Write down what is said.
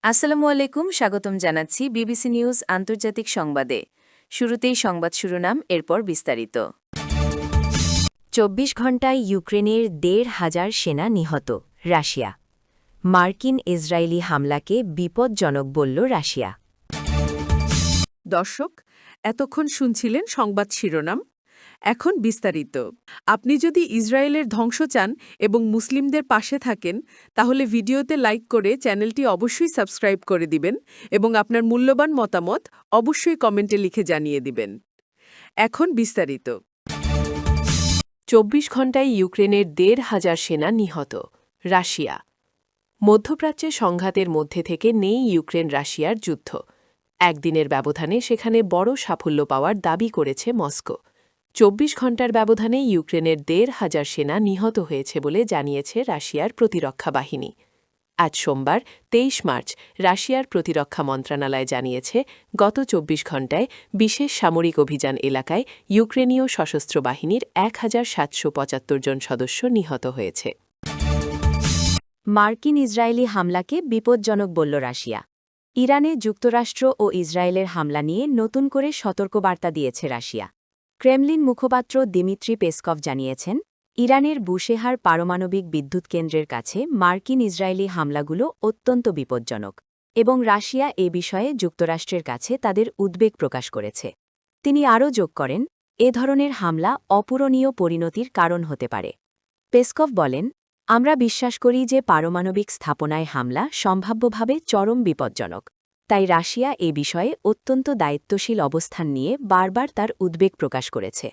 আসসালামু আলাইকুম, স্বাগতম জানাচ্ছি বিবিসি নিউজ আন্তর্জাতিক সংবাদে। শুরুতেই সংবাদ শিরোনাম, এরপর বিস্তারিত। ২৪ ঘণ্টায় ইউক্রেনের ১,৫০০ সেনা নিহত, রাশিয়া। মার্কিন ইসরায়েলি হামলাকে বিপজ্জনক বলল রাশিয়া। দর্শক, এতক্ষণ শুনছিলেন সংবাদ শিরোনাম। এখন বিস্তারিত। আপনি যদি ইসরায়েলের ধ্বংস চান এবং মুসলিমদের পাশে থাকেন, তাহলে ভিডিওতে লাইক করে চ্যানেলটি অবশ্যই সাবস্ক্রাইব করে দিবেন এবং আপনার মূল্যবান মতামত অবশ্যই কমেন্টে লিখে জানিয়ে দিবেন। এখন বিস্তারিত। ২৪ ঘণ্টায় ইউক্রেনের ১,৫০০ সেনা নিহত, রাশিয়া। মধ্যপ্রাচ্যে সংঘাতের মধ্যে থেকে নেই ইউক্রেন রাশিয়ার যুদ্ধ। একদিনের ব্যবধানে সেখানে বড় সাফল্য পাওয়ার দাবি করেছে মস্কো। ২৪ ঘণ্টার ব্যবধানে ইউক্রেনের ১,৫০০ সেনা নিহত হয়েছে বলে জানিয়েছে রাশিয়ার প্রতিরক্ষা বাহিনী। আজ সোমবার ২৩ মার্চ রাশিয়ার প্রতিরক্ষা মন্ত্রণালয় জানিয়েছে, গত ২৪ ঘণ্টায় বিশেষ সামরিক অভিযান এলাকায় ইউক্রেনীয় সশস্ত্র বাহিনীর ১,৭৭৫ জন সদস্য নিহত হয়েছে। মার্কিন ইসরায়েলি হামলাকে বিপজ্জনক বলল রাশিয়া। ইরানে যুক্তরাষ্ট্র ও ইসরায়েলের হামলা নিয়ে নতুন করে সতর্কবার্তা দিয়েছে রাশিয়া। ক্রেমলিন মুখপাত্র দিমিত্রি পেসকভ জানিয়েছেন, ইরানের বুশেহার পারমাণবিক বিদ্যুৎ কেন্দ্রের কাছে মার্কিন ইসরায়েলি হামলাগুলো অত্যন্ত বিপজ্জনক এবং রাশিয়া এ বিষয়ে যুক্তরাষ্ট্রের কাছে তাদের উদ্বেগ প্রকাশ করেছে। তিনি আরও যোগ করেন, এ ধরনের হামলা অপূরণীয় পরিণতির কারণ হতে পারে। পেসকভ বলেন, আমরা বিশ্বাস করি যে পারমাণবিক স্থাপনায় হামলা সম্ভাব্যভাবে চরম বিপজ্জনক। তাই রাশিয়া এ বিষয়ে অত্যন্ত দায়িত্বশীল অবস্থান নিয়ে বারবার তার উদ্বেগ প্রকাশ করেছে।